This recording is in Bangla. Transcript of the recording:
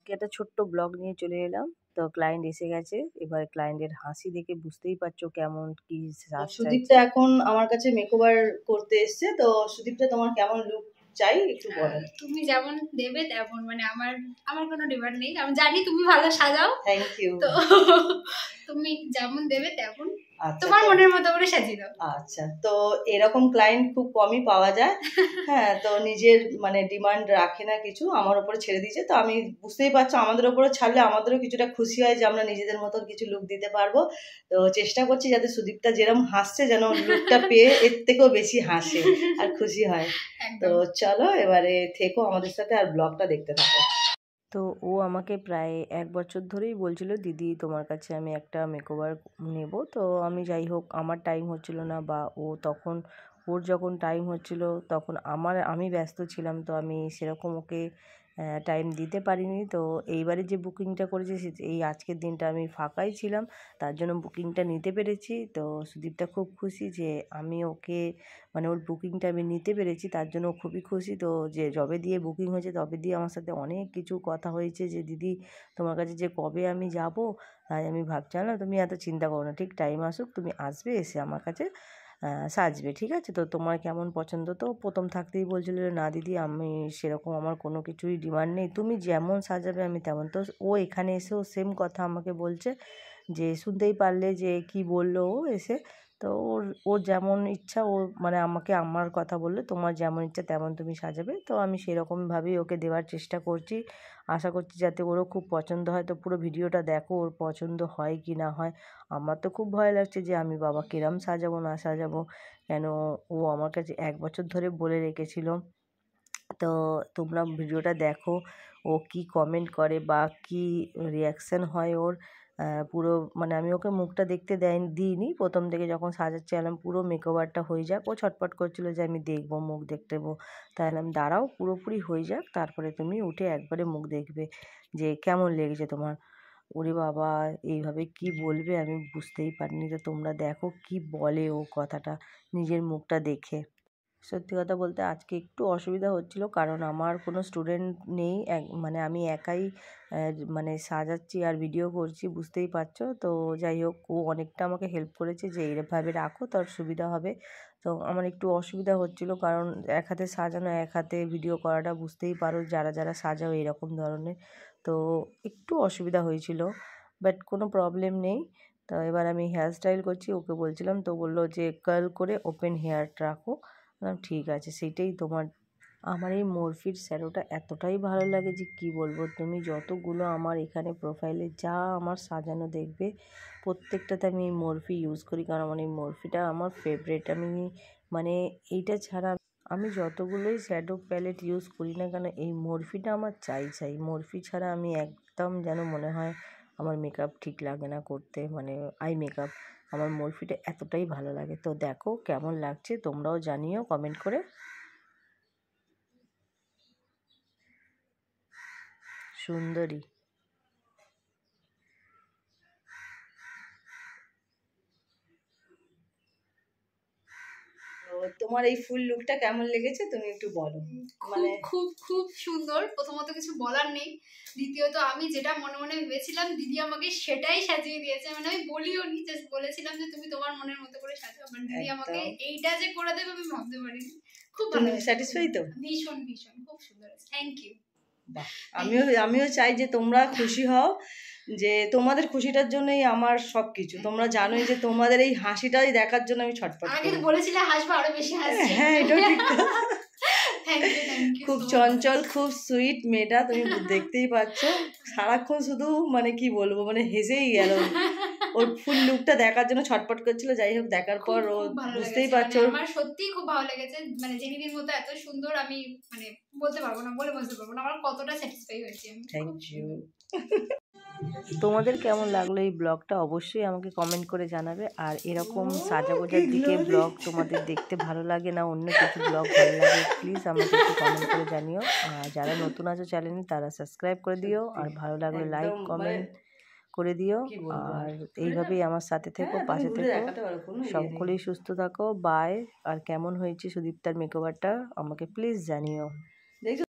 আজকে একটা ছোট্ট ব্লগ নিয়ে চলে এলাম। তো ক্লায়েন্ট এসে গেছে, এবার ক্লায়েন্টের হাসি দেখে বুঝতেই পারছো কেমন কি সাজ চাইছে। সুদীপ্তা এখন আমার কাছে মেকওভার করতে এসছে। তো সুদীপ্তা, তোমার কেমন লুক চাই একটু বলো। তুমি যেমন দেবে তেমন, মানে আমার আমার কোনো ডিমান্ড নেই, আমি জানি তুমি ভালো সাজাও। Thank you. তো তুমি যেমন দেবে তেমন আচ্ছা, তোমার মনের মতো করে সাজিয়ে দাও। আচ্ছা, তো এরকম ক্লায়েন্ট খুব কমই পাওয়া যায়। হ্যাঁ, তো নিজের মানে ডিমান্ড রাখে না কিছু, আমার উপরে ছেড়ে দিয়েছে। তো আমি বুঝতেই পারছো, আমাদের উপরে ছাড়লে আমাদেরও কিছুটা খুশি হয় যে আমরা নিজেদের মতন কিছু লুক দিতে পারবো। তো চেষ্টা করছি যাতে সুদীপ্তা যেরকম হাসছে যেন লুকটা পেয়ে এর থেকেও বেশি হাসে আর খুশি হয়। তো চলো এবারে থেকো আমাদের সাথে আর ব্লগটা দেখতে থাকো। তো ও আমাকে প্রায় 1 বছর ধরেই বলছিল, দিদি তোমার কাছে আমি একটা মেকওভার নেব। তো আমি যাই হোক, আমার টাইম হচ্ছিল না, বা ও তখন ওর যখন টাইম হচ্ছিল তখন আমি ব্যস্ত ছিলাম, তো আমি সেরকম ওকে টাইম দিতে পারিনি। তো এইবারে যে বুকিংটা করেছি এই আজকের দিনটা আমি ফাঁকাই ছিলাম, তার জন্য বুকিংটা নিতে পেরেছি। তো সুদীপটা খুব খুশি যে আমি ওকে মানে ওর বুকিংটা আমি নিতে পেরেছি, তার জন্য খুবই খুশি। তো যে যবে দিয়ে বুকিং হয়েছে তবে দিয়ে আমার সাথে অনেক কিছু কথা হয়েছে যে দিদি তোমার কাছে যে কবে আমি যাব। তাই আমি ভাবছিলাম না, তুমি এত চিন্তা করো না, ঠিক টাইম আসুক তুমি আসবে, এসে আমার কাছে সাজবে, ঠিক আছে। তো তোমার কেমন পছন্দ। তো প্রথম থাকতেই বলছিল না দিদি আমি সেরকম আমার কোনো কিছুই ডিমান্ড নেই, তুমি যেমন সাজাবে আমি তেমন। তো ও এখানে এসেও সেম কথা আমাকে বলছে, যে শুনতেই পারলে যে কি বললো ও এসে। তো ওর যেমন ইচ্ছা ও মানে আমাকে আমার কথা বললো, তোমার যেমন ইচ্ছা তেমন তুমি সাজাবে। তো আমি সেরকমভাবেই ওকে দেওয়ার চেষ্টা করছি, আশা করছি যাতে ওরও খুব পছন্দ হয়। তো পুরো ভিডিওটা দেখো, ওর পছন্দ হয় কি না হয়। আমার তো খুব ভয় লাগছে যে আমি বাবা কিরম সাজাবো না সাজাবো, কেন ও আমার কাছে 1 বছর ধরে বলে রেখেছিল। তো তোমরা ভিডিওটা দেখো, ও কি কমেন্ট করে বা কি রিয়াকশান হয় ওর। পুরো মানে আমি ওকে মুখটা দেখতে দিইনি প্রথম থেকে, যখন সাজাচ্ছিলাম পুরো মেকওভারটা হয়ে যাক, ও ছটপট করছিলো যে আমি দেখবো, মুখ দেখতে দেবো। তাই আমি দাঁড়াও পুরোপুরি হয়ে যাক, তারপরে তুমি উঠে একবারে মুখ দেখবে যে কেমন লেগেছে তোমার। ওরে বাবা, এইভাবে কি বলবে আমি বুঝতেই পারিনি। তো তোমরা দেখো কি বলে ও কথাটা নিজের মুখটা দেখে। সত্যি কথা বলতে আজকে একটু অসুবিধা হচ্ছিল, কারণ আমার কোনো স্টুডেন্ট নেই, মানে আমি একাই মানে সাজাচ্ছি আর ভিডিও করছি, বুঝতেই পারছো। তো যাই হোক, ও অনেকটা আমাকে হেল্প করেছে যে এইভাবে রাখো তার সুবিধা হবে। তো আমার একটু অসুবিধা হচ্ছিল, কারণ এক হাতে সাজানো এক হাতে ভিডিও করাটা বুঝতেই পারো, যারা যারা সাজাও এরকম ধরনের। তো একটু অসুবিধা হয়েছিল, বাট কোনো প্রবলেম নেই। তো এবার আমি হেয়ার স্টাইল করছি, ওকে বলছিলাম, তো বললো যে কার্ল করে ওপেন হেয়ার রাখো। ঠিক আছে, সেইটাই তোমার। আমার এই মরফির শ্যালোটা এতটাই ভালো লাগে যে কি বলবো, তুমি যতগুলো আমার এখানে প্রোফাইলে যা আমার সাজানো দেখবে প্রত্যেকটাতে আমি এই মরফি ইউজ করি, কারণ আমার এই মরফিটা আমার ফেভারিট। আমি মানে এইটা ছাড়া আমি যতগুলোই শ্যাডো প্যালেট ইউজ করি না কেন, এই মরফিটা আমার চাই। মরফি ছাড়া আমি একদম যেন মনে হয় আমার মেকআপ ঠিক লাগে না করতে, মানে আই মেকআপ। আমার মরফিটা এতটাই ভালো লাগে। তো দেখো কেমন লাগছে, তোমরাও জানিও কমেন্ট করে। সুন্দরী। তোমার এই ফুল লুকটা কেমন লেগেছে তুমি একটু বলো। মানে খুব খুব সুন্দর। প্রথমত কিছু বলার নেই, দ্বিতীয়ত আমি যেটা মনে মনে ভেবেছিলাম দিদি আমাকে সেটাই সাজিয়ে দিয়েছে। মানে আমি বলিও নি, জাস্ট বলেছিলাম যে তুমি তোমার মনের মতো করে সাজাও, বাট দিদি আমাকে এইটা যে করে দেবে আমি ভাবতে পারিনি। খুব ভালো, স্যাটিসফাই তো? ভীষণ ভীষণ খুব সুন্দর। Thank you. আমিও চাই যে তোমরা খুশি হও, যে তোমাদের খুশিটার জন্যই আমার সবকিছু। তোমরা জানোই যে তোমাদের এই হাসিটাই দেখার জন্য আমি ছটফট করি। আগে বলেছিলে হাসবো, আরো বেশি হাসছি। হ্যাঁ, এটা ঠিক। Thank you. খুব চঞ্চল, খুব সুইট মেয়েটা, তুমি দেখতেই পাচ্ছ। সারাক্ষণ শুধু মানে কি বলবো, মানে হেসেই গেল। ওর ফুল লুকটা দেখার জন্য ছটফট করছিল। যাই হোক, দেখার পর ও বুঝতেই পারছো, আমার সত্যিই খুব ভালো লেগেছে। মানে জেনিদির মতো এত সুন্দর আমি মানে বলতে পারবো না, বলে বুঝতে পারবো না আমার কতটা স্যাটিসফাই হয়েছি আমি। Thank you. তোমাদের কেমন লাগলো এই ব্লগটা অবশ্যই আমাকে কমেন্ট করে জানাবে। আর এরকম সাজাগোজার দিকে ব্লগ তোমাদের দেখতে ভালো লাগে না অন্য কিছু ব্লগ ভালো লাগে, প্লিজ আমাকে একটু কমেন্ট করে জানিও। আর যারা নতুন আছো চ্যানেলে তারা সাবস্ক্রাইব করে দিও, আর ভালো লাগলে লাইক কমেন্ট করে দিও। আর এইভাবেই আমার সাথে থেকো, পাশে থেকো। সকলেই সুস্থ থাকো, বাই। আর কেমন হয়েছে সুদীপ্তার মেকওভারটা আমাকে প্লিজ জানিও।